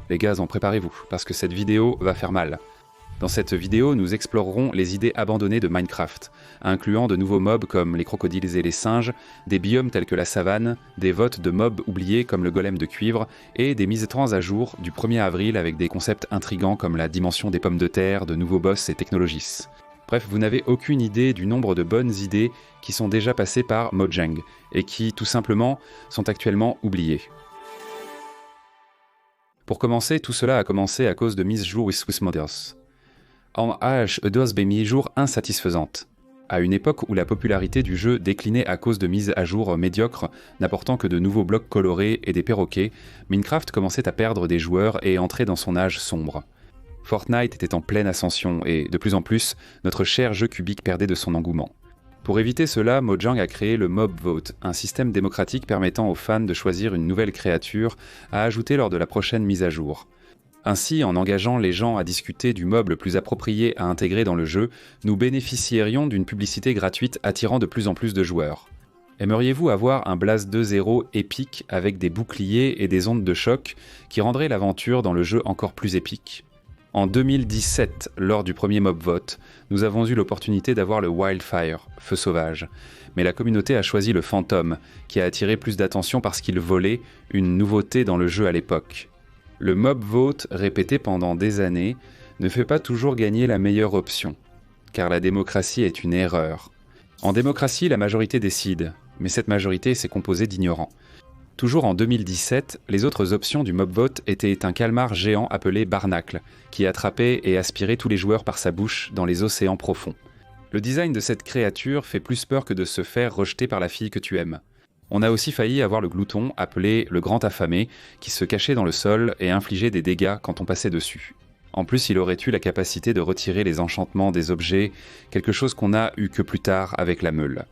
Les gars, préparez-vous, parce que cette vidéo va faire mal. Dans cette vidéo, nous explorerons les idées abandonnées de Minecraft, incluant de nouveaux mobs comme les crocodiles et les singes, des biomes tels que la savane, des votes de mobs oubliés comme le golem de cuivre, et des mises à jour du 1er avril avec des concepts intrigants comme la dimension des pommes de terre, de nouveaux boss et technologies. Bref, vous n'avez aucune idée du nombre de bonnes idées qui sont déjà passées par Mojang, et qui, tout simplement, sont actuellement oubliées. Pour commencer, tout cela a commencé à cause de mises à jour with modders. En âge de mises à jour insatisfaisantes. À une époque où la popularité du jeu déclinait à cause de mises à jour médiocres, n'apportant que de nouveaux blocs colorés et des perroquets, Minecraft commençait à perdre des joueurs et entrer dans son âge sombre. Fortnite était en pleine ascension et, de plus en plus, notre cher jeu cubique perdait de son engouement. Pour éviter cela, Mojang a créé le Mob Vote, un système démocratique permettant aux fans de choisir une nouvelle créature à ajouter lors de la prochaine mise à jour. Ainsi, en engageant les gens à discuter du mob le plus approprié à intégrer dans le jeu, nous bénéficierions d'une publicité gratuite attirant de plus en plus de joueurs. Aimeriez-vous avoir un Blast 2.0 épique avec des boucliers et des ondes de choc qui rendraient l'aventure dans le jeu encore plus épique ? En 2017, lors du premier mob vote, nous avons eu l'opportunité d'avoir le Wildfire, feu sauvage. Mais la communauté a choisi le Phantom, qui a attiré plus d'attention parce qu'il volait, une nouveauté dans le jeu à l'époque. Le mob vote, répété pendant des années, ne fait pas toujours gagner la meilleure option, car la démocratie est une erreur. En démocratie, la majorité décide, mais cette majorité s'est composée d'ignorants. Toujours en 2017, les autres options du mob vote étaient un calmar géant appelé Barnacle, qui attrapait et aspirait tous les joueurs par sa bouche dans les océans profonds. Le design de cette créature fait plus peur que de se faire rejeter par la fille que tu aimes. On a aussi failli avoir le glouton, appelé le grand affamé, qui se cachait dans le sol et infligeait des dégâts quand on passait dessus. En plus, il aurait eu la capacité de retirer les enchantements des objets, quelque chose qu'on n'a eu que plus tard avec la meule.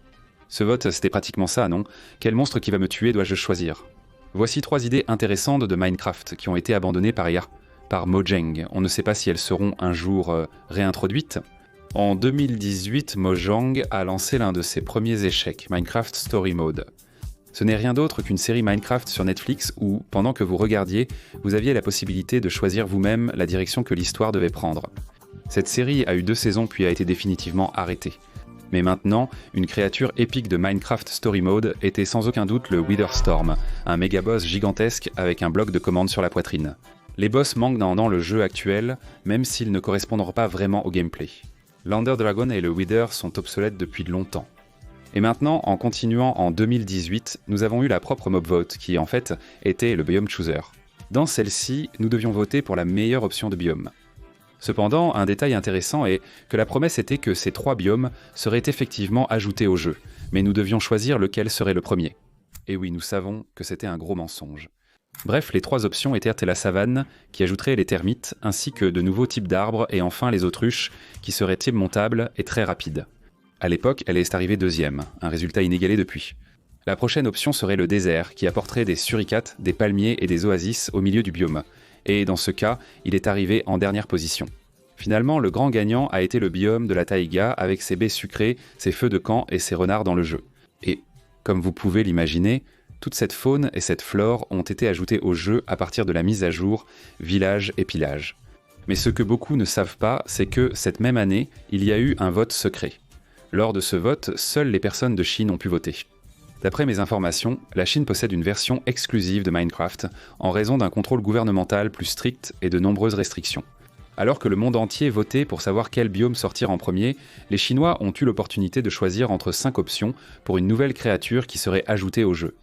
Ce vote, c'était pratiquement ça, non ? Quel monstre qui va me tuer dois-je choisir ? Voici 3 idées intéressantes de Minecraft qui ont été abandonnées par Mojang. On ne sait pas si elles seront un jour réintroduites. En 2018, Mojang a lancé l'un de ses premiers échecs, Minecraft Story Mode. Ce n'est rien d'autre qu'une série Minecraft sur Netflix où, pendant que vous regardiez, vous aviez la possibilité de choisir vous-même la direction que l'histoire devait prendre. Cette série a eu 2 saisons puis a été définitivement arrêtée. Mais maintenant, une créature épique de Minecraft Story Mode était sans aucun doute le Witherstorm, un méga-boss gigantesque avec un bloc de commande sur la poitrine. Les boss manquent dans le jeu actuel, même s'ils ne correspondront pas vraiment au gameplay. L'Under Dragon et le Wither sont obsolètes depuis longtemps. Et maintenant, en continuant en 2018, nous avons eu la propre mob vote, qui en fait était le biome chooser. Dans celle-ci, nous devions voter pour la meilleure option de biome. Cependant, un détail intéressant est que la promesse était que ces 3 biomes seraient effectivement ajoutés au jeu, mais nous devions choisir lequel serait le premier. Et oui, nous savons que c'était un gros mensonge. Bref, les 3 options étaient la savane, qui ajouterait les termites, ainsi que de nouveaux types d'arbres, et enfin les autruches, qui seraient montables et très rapides. À l'époque, elle est arrivée 2e, un résultat inégalé depuis. La prochaine option serait le désert, qui apporterait des suricates, des palmiers et des oasis au milieu du biome. Et dans ce cas, il est arrivé en dernière position. Finalement, le grand gagnant a été le biome de la taïga, avec ses baies sucrées, ses feux de camp et ses renards dans le jeu. Et, comme vous pouvez l'imaginer, toute cette faune et cette flore ont été ajoutées au jeu à partir de la mise à jour Village et Pillage. Mais ce que beaucoup ne savent pas, c'est que cette même année, il y a eu un vote secret. Lors de ce vote, seules les personnes de Chine ont pu voter. D'après mes informations, la Chine possède une version exclusive de Minecraft en raison d'un contrôle gouvernemental plus strict et de nombreuses restrictions. Alors que le monde entier votait pour savoir quel biome sortir en premier, les Chinois ont eu l'opportunité de choisir entre 5 options pour une nouvelle créature qui serait ajoutée au jeu.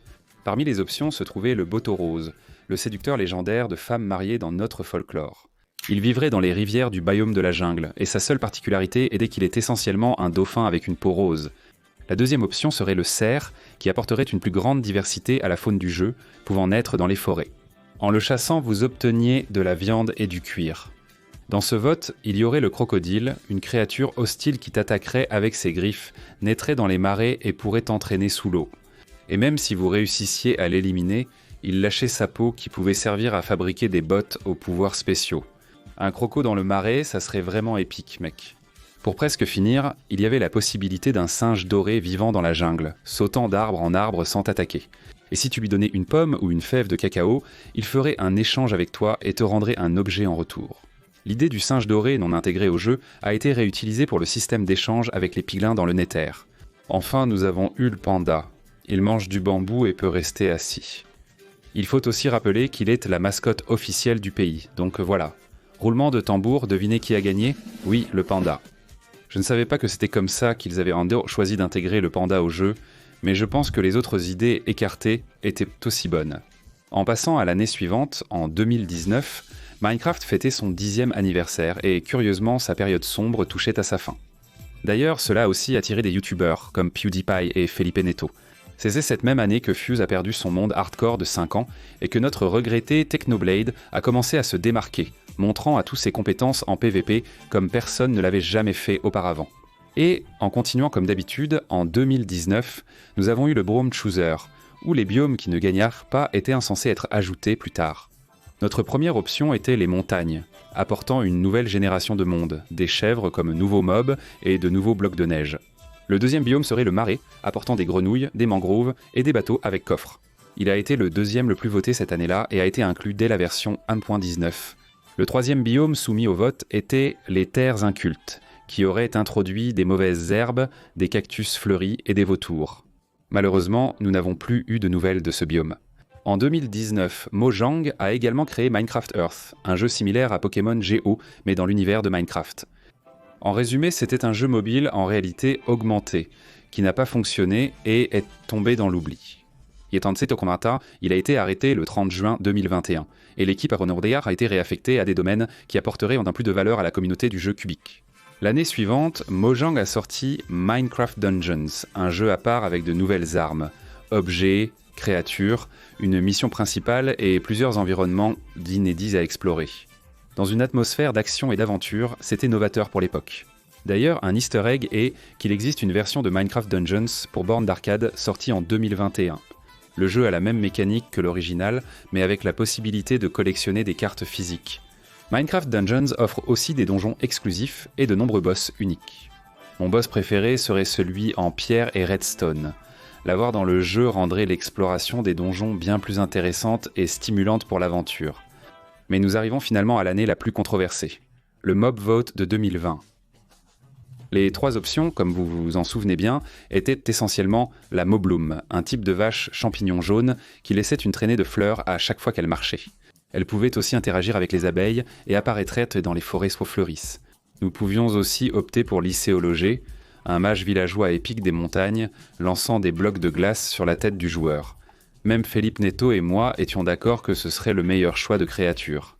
Parmi les options se trouvait le Boto Rose, le séducteur légendaire de femmes mariées dans notre folklore. Il vivrait dans les rivières du biome de la jungle, et sa seule particularité était qu'il est essentiellement un dauphin avec une peau rose. La deuxième option serait le cerf, qui apporterait une plus grande diversité à la faune du jeu, pouvant naître dans les forêts. En le chassant, vous obteniez de la viande et du cuir. Dans ce vote, il y aurait le crocodile, une créature hostile qui t'attaquerait avec ses griffes, naîtrait dans les marais et pourrait t'entraîner sous l'eau. Et même si vous réussissiez à l'éliminer, il lâchait sa peau qui pouvait servir à fabriquer des bottes aux pouvoirs spéciaux. Un croco dans le marais, ça serait vraiment épique, mec. Pour presque finir, il y avait la possibilité d'un singe doré vivant dans la jungle, sautant d'arbre en arbre sans t'attaquer. Et si tu lui donnais une pomme ou une fève de cacao, il ferait un échange avec toi et te rendrait un objet en retour. L'idée du singe doré non intégré au jeu a été réutilisée pour le système d'échange avec les piglins dans le Nether. Enfin, nous avons eu le panda. Il mange du bambou et peut rester assis. Il faut aussi rappeler qu'il est la mascotte officielle du pays, donc voilà. Roulement de tambour, devinez qui a gagné ? Oui, le panda. Je ne savais pas que c'était comme ça qu'ils avaient choisi d'intégrer le panda au jeu, mais je pense que les autres idées écartées étaient aussi bonnes. En passant à l'année suivante, en 2019, Minecraft fêtait son 10e anniversaire et curieusement sa période sombre touchait à sa fin. D'ailleurs, cela a aussi attiré des youtubeurs comme PewDiePie et Felipe Neto. C'est cette même année que Fuse a perdu son monde hardcore de 5 ans et que notre regretté Technoblade a commencé à se démarquer, montrant à tous ses compétences en PvP comme personne ne l'avait jamais fait auparavant. Et, en continuant comme d'habitude, en 2019, nous avons eu le Brome Chooser, où les biomes qui ne gagnèrent pas étaient censés être ajoutés plus tard. Notre première option était les montagnes, apportant une nouvelle génération de mondes, des chèvres comme nouveaux mobs et de nouveaux blocs de neige. Le deuxième biome serait le marais, apportant des grenouilles, des mangroves et des bateaux avec coffres. Il a été le deuxième le plus voté cette année-là et a été inclus dès la version 1.19. Le troisième biome soumis au vote était les terres incultes, qui auraient introduit des mauvaises herbes, des cactus fleuris et des vautours. Malheureusement, nous n'avons plus eu de nouvelles de ce biome. En 2019, Mojang a également créé Minecraft Earth, un jeu similaire à Pokémon Go, mais dans l'univers de Minecraft. En résumé, c'était un jeu mobile en réalité augmentée, qui n'a pas fonctionné et est tombé dans l'oubli. Il a été arrêté le 30 juin 2021, et l'équipe à Ronaldiar a été réaffectée à des domaines qui apporteraient un plus de valeur à la communauté du jeu cubique. L'année suivante, Mojang a sorti Minecraft Dungeons, un jeu à part avec de nouvelles armes, objets, créatures, une mission principale et plusieurs environnements inédits à explorer. Dans une atmosphère d'action et d'aventure, c'était novateur pour l'époque. D'ailleurs, un easter egg est qu'il existe une version de Minecraft Dungeons pour borne d'arcade sortie en 2021. Le jeu a la même mécanique que l'original, mais avec la possibilité de collectionner des cartes physiques. Minecraft Dungeons offre aussi des donjons exclusifs et de nombreux boss uniques. Mon boss préféré serait celui en pierre et redstone. L'avoir dans le jeu rendrait l'exploration des donjons bien plus intéressante et stimulante pour l'aventure. Mais nous arrivons finalement à l'année la plus controversée, le Mob Vote de 2020. Les trois options, comme vous vous en souvenez bien, étaient essentiellement la Mobloom, un type de vache champignon jaune qui laissait une traînée de fleurs à chaque fois qu'elle marchait. Elle pouvait aussi interagir avec les abeilles et apparaîtrait dans les forêts soit fleurissent. Nous pouvions aussi opter pour Lycéologé, un mage villageois épique des montagnes, lançant des blocs de glace sur la tête du joueur. Même Felipe Neto et moi étions d'accord que ce serait le meilleur choix de créature.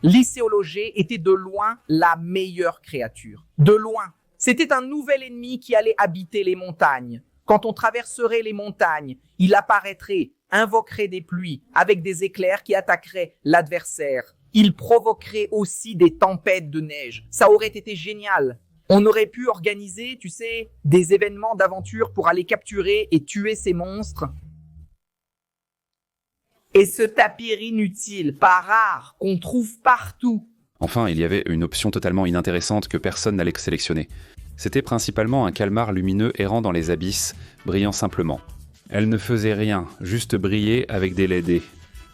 Lycéologé était de loin la meilleure créature. De loin. C'était un nouvel ennemi qui allait habiter les montagnes. Quand on traverserait les montagnes, il apparaîtrait, invoquerait des pluies avec des éclairs qui attaqueraient l'adversaire. Il provoquerait aussi des tempêtes de neige. Ça aurait été génial. On aurait pu organiser, des événements d'aventure pour aller capturer et tuer ces monstres. Et ce tapis inutile, pas rare, qu'on trouve partout. Enfin, il y avait une option totalement inintéressante que personne n'allait sélectionner. C'était principalement un calmar lumineux errant dans les abysses, brillant simplement. Elle ne faisait rien, juste briller avec des LED.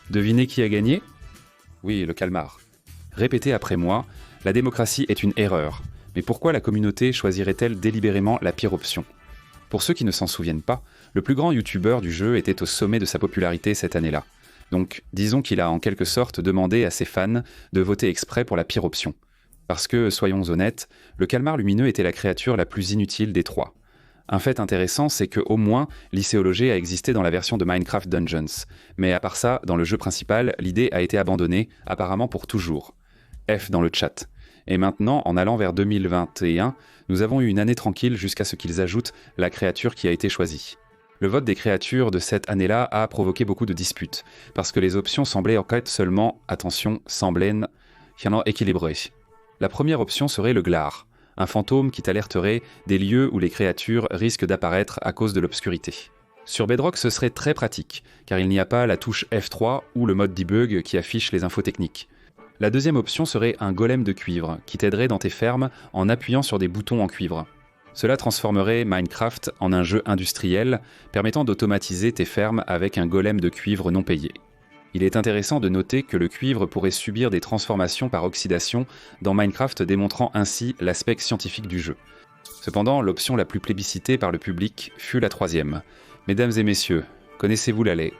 Devinez qui a gagné ? Oui, le calmar. Répétez après moi, la démocratie est une erreur. Mais pourquoi la communauté choisirait-elle délibérément la pire option ? Pour ceux qui ne s'en souviennent pas, le plus grand youtubeur du jeu était au sommet de sa popularité cette année-là. Donc, disons qu'il a en quelque sorte demandé à ses fans de voter exprès pour la pire option. Parce que, soyons honnêtes, le calmar lumineux était la créature la plus inutile des trois. Un fait intéressant, c'est que au moins, Lycéologé a existé dans la version de Minecraft Dungeons. Mais à part ça, dans le jeu principal, l'idée a été abandonnée, apparemment pour toujours. F dans le chat. Et maintenant, en allant vers 2021, nous avons eu une année tranquille jusqu'à ce qu'ils ajoutent la créature qui a été choisie. Le vote des créatures de cette année-là a provoqué beaucoup de disputes, parce que les options semblaient en fait seulement, attention, semblaient équilibrées. La première option serait le Glar, un fantôme qui t'alerterait des lieux où les créatures risquent d'apparaître à cause de l'obscurité. Sur Bedrock, ce serait très pratique, car il n'y a pas la touche F3 ou le mode debug qui affiche les infos techniques. La deuxième option serait un golem de cuivre, qui t'aiderait dans tes fermes en appuyant sur des boutons en cuivre. Cela transformerait Minecraft en un jeu industriel permettant d'automatiser tes fermes avec un golem de cuivre non payé. Il est intéressant de noter que le cuivre pourrait subir des transformations par oxydation dans Minecraft, démontrant ainsi l'aspect scientifique du jeu. Cependant, l'option la plus plébiscitée par le public fut la troisième. Mesdames et messieurs, connaissez-vous la lait ?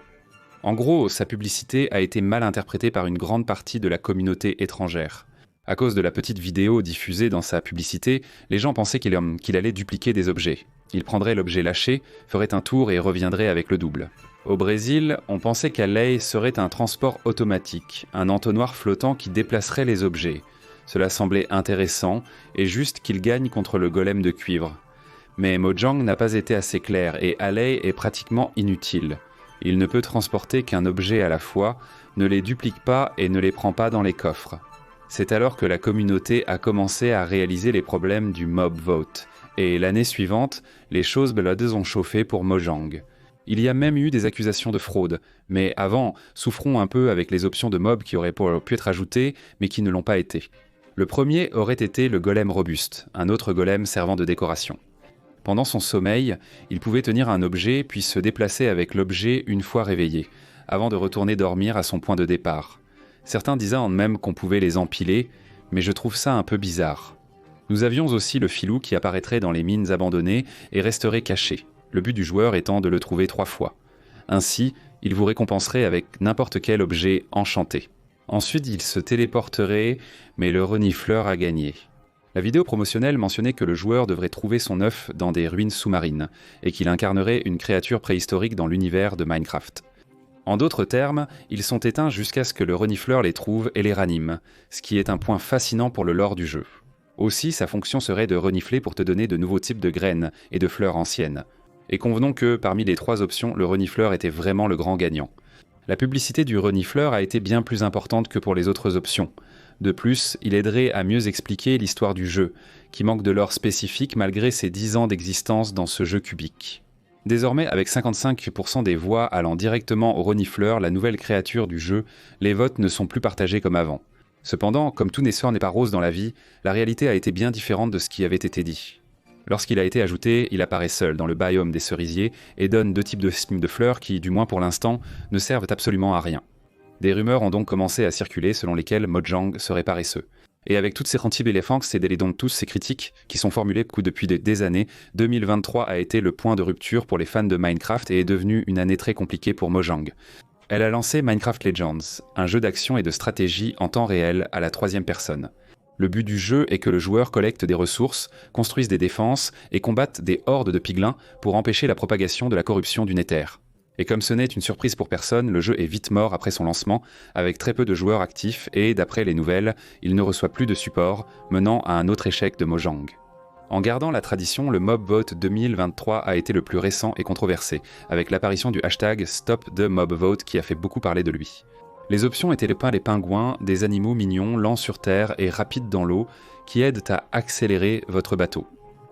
En gros, sa publicité a été mal interprétée par une grande partie de la communauté étrangère. À cause de la petite vidéo diffusée dans sa publicité, les gens pensaient qu'il allait dupliquer des objets. Il prendrait l'objet lâché, ferait un tour et reviendrait avec le double. Au Brésil, on pensait qu'Alei serait un transport automatique, un entonnoir flottant qui déplacerait les objets. Cela semblait intéressant, et juste qu'il gagne contre le golem de cuivre. Mais Mojang n'a pas été assez clair, et Alei est pratiquement inutile. Il ne peut transporter qu'un objet à la fois, ne les duplique pas et ne les prend pas dans les coffres. C'est alors que la communauté a commencé à réaliser les problèmes du mob vote, et l'année suivante, les choses ont chauffé pour Mojang. Il y a même eu des accusations de fraude, mais avant, souffrons un peu avec les options de mob qui auraient pu être ajoutées, mais qui ne l'ont pas été. Le premier aurait été le golem robuste, un autre golem servant de décoration. Pendant son sommeil, il pouvait tenir un objet puis se déplacer avec l'objet une fois réveillé, avant de retourner dormir à son point de départ. Certains disaient même qu'on pouvait les empiler, mais je trouve ça un peu bizarre. Nous avions aussi le filou qui apparaîtrait dans les mines abandonnées et resterait caché, le but du joueur étant de le trouver 3 fois. Ainsi, il vous récompenserait avec n'importe quel objet enchanté. Ensuite, il se téléporterait, mais le renifleur a gagné. La vidéo promotionnelle mentionnait que le joueur devrait trouver son œuf dans des ruines sous-marines, et qu'il incarnerait une créature préhistorique dans l'univers de Minecraft. En d'autres termes, ils sont éteints jusqu'à ce que le renifleur les trouve et les ranime, ce qui est un point fascinant pour le lore du jeu. Aussi, sa fonction serait de renifler pour te donner de nouveaux types de graines et de fleurs anciennes. Et convenons que, parmi les 3 options, le renifleur était vraiment le grand gagnant. La publicité du renifleur a été bien plus importante que pour les autres options. De plus, il aiderait à mieux expliquer l'histoire du jeu, qui manque de lore spécifique malgré ses 10 ans d'existence dans ce jeu cubique. Désormais, avec 55% des voix allant directement au renifleur, la nouvelle créature du jeu, les votes ne sont plus partagés comme avant. Cependant, comme tout naisseur n'est pas rose dans la vie, la réalité a été bien différente de ce qui avait été dit. Lorsqu'il a été ajouté, il apparaît seul dans le biome des cerisiers et donne 2 types de fleurs qui, du moins pour l'instant, ne servent absolument à rien. Des rumeurs ont donc commencé à circuler selon lesquelles Mojang serait paresseux. Et avec toutes ces anti-Belefanx et donc tous ces critiques qui sont formulées depuis des années, 2023 a été le point de rupture pour les fans de Minecraft et est devenue une année très compliquée pour Mojang. Elle a lancé Minecraft Legends, un jeu d'action et de stratégie en temps réel à la 3e personne. Le but du jeu est que le joueur collecte des ressources, construise des défenses et combatte des hordes de piglins pour empêcher la propagation de la corruption du Nether. Et comme ce n'est une surprise pour personne, le jeu est vite mort après son lancement, avec très peu de joueurs actifs et, d'après les nouvelles, il ne reçoit plus de support, menant à un autre échec de Mojang. En gardant la tradition, le MobVote 2023 a été le plus récent et controversé, avec l'apparition du hashtag #StopTheMobVote qui a fait beaucoup parler de lui. Les options étaient les pingouins, des animaux mignons, lents sur terre et rapides dans l'eau, qui aident à accélérer votre bateau.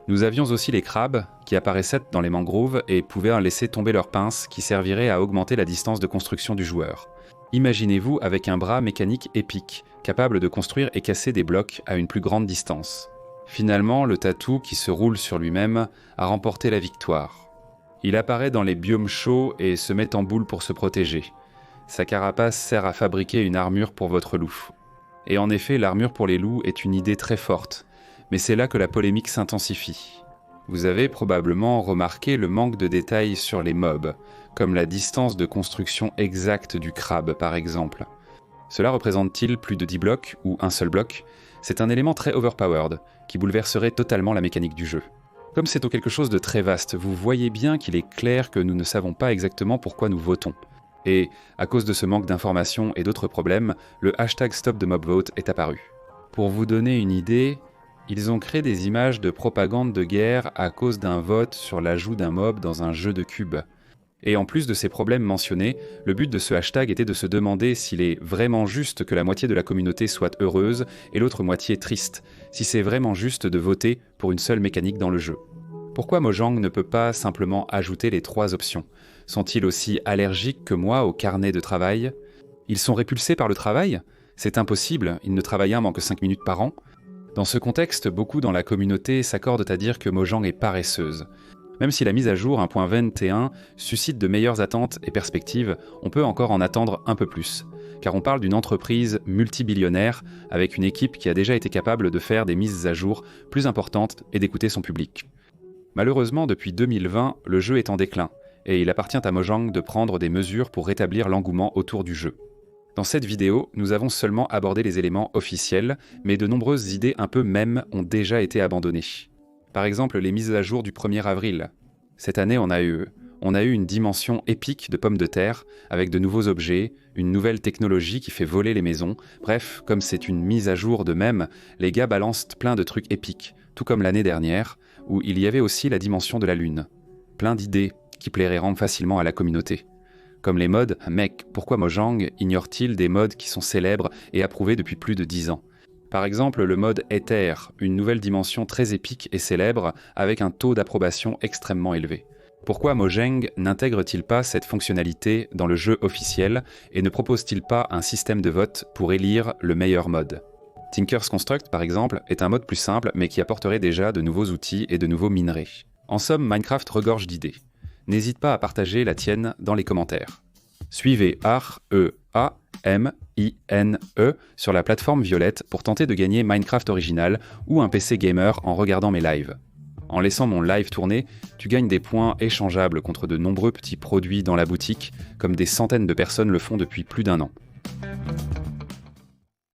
Nous avions aussi les crabes, qui apparaissaient dans les mangroves et pouvaient laisser tomber leurs pinces, qui serviraient à augmenter la distance de construction du joueur. Imaginez-vous avec un bras mécanique épique, capable de construire et casser des blocs à une plus grande distance. Finalement, le tatou, qui se roule sur lui-même, a remporté la victoire. Il apparaît dans les biomes chauds et se met en boule pour se protéger. Sa carapace sert à fabriquer une armure pour votre loup. Et en effet, l'armure pour les loups est une idée très forte, mais c'est là que la polémique s'intensifie. Vous avez probablement remarqué le manque de détails sur les mobs, comme la distance de construction exacte du crabe par exemple. Cela représente-t-il plus de 10 blocs ou un seul bloc ? C'est un élément très overpowered, qui bouleverserait totalement la mécanique du jeu. Comme c'est quelque chose de très vaste, vous voyez bien qu'il est clair que nous ne savons pas exactement pourquoi nous votons. Et, à cause de ce manque d'informations et d'autres problèmes, le hashtag #StopTheMobVote est apparu. Pour vous donner une idée, ils ont créé des images de propagande de guerre à cause d'un vote sur l'ajout d'un mob dans un jeu de cubes. Et en plus de ces problèmes mentionnés, le but de ce hashtag était de se demander s'il est vraiment juste que la moitié de la communauté soit heureuse et l'autre moitié triste, si c'est vraiment juste de voter pour une seule mécanique dans le jeu. Pourquoi Mojang ne peut pas simplement ajouter les 3 options ? Sont-ils aussi allergiques que moi au carnet de travail ? Ils sont répulsés par le travail ? C'est impossible, ils ne travaillent que 5 minutes par an. Dans ce contexte, beaucoup dans la communauté s'accordent à dire que Mojang est paresseuse. Même si la mise à jour 1.21 suscite de meilleures attentes et perspectives, on peut encore en attendre un peu plus. Car on parle d'une entreprise multibillionnaire avec une équipe qui a déjà été capable de faire des mises à jour plus importantes et d'écouter son public. Malheureusement, depuis 2020, le jeu est en déclin, et il appartient à Mojang de prendre des mesures pour rétablir l'engouement autour du jeu. Dans cette vidéo, nous avons seulement abordé les éléments officiels, mais de nombreuses idées un peu mèmes ont déjà été abandonnées. Par exemple, les mises à jour du 1er avril. Cette année, on a eu une dimension épique de pommes de terre, avec de nouveaux objets, une nouvelle technologie qui fait voler les maisons. Bref, comme c'est une mise à jour de mèmes, les gars balancent plein de trucs épiques, tout comme l'année dernière, où il y avait aussi la dimension de la lune. Plein d'idées qui plairaient rendre facilement à la communauté. Comme les mods, mec, pourquoi Mojang ignore-t-il des mods qui sont célèbres et approuvés depuis plus de 10 ans ? Par exemple, le mode Ether, une nouvelle dimension très épique et célèbre avec un taux d'approbation extrêmement élevé. Pourquoi Mojang n'intègre-t-il pas cette fonctionnalité dans le jeu officiel et ne propose-t-il pas un système de vote pour élire le meilleur mode ? Tinker's Construct, par exemple, est un mode plus simple mais qui apporterait déjà de nouveaux outils et de nouveaux minerais. En somme, Minecraft regorge d'idées. N'hésite pas à partager la tienne dans les commentaires. Suivez AREAMINE sur la plateforme Violette pour tenter de gagner Minecraft Original ou un PC gamer en regardant mes lives. En laissant mon live tourner, tu gagnes des points échangeables contre de nombreux petits produits dans la boutique, comme des centaines de personnes le font depuis plus d'1 an.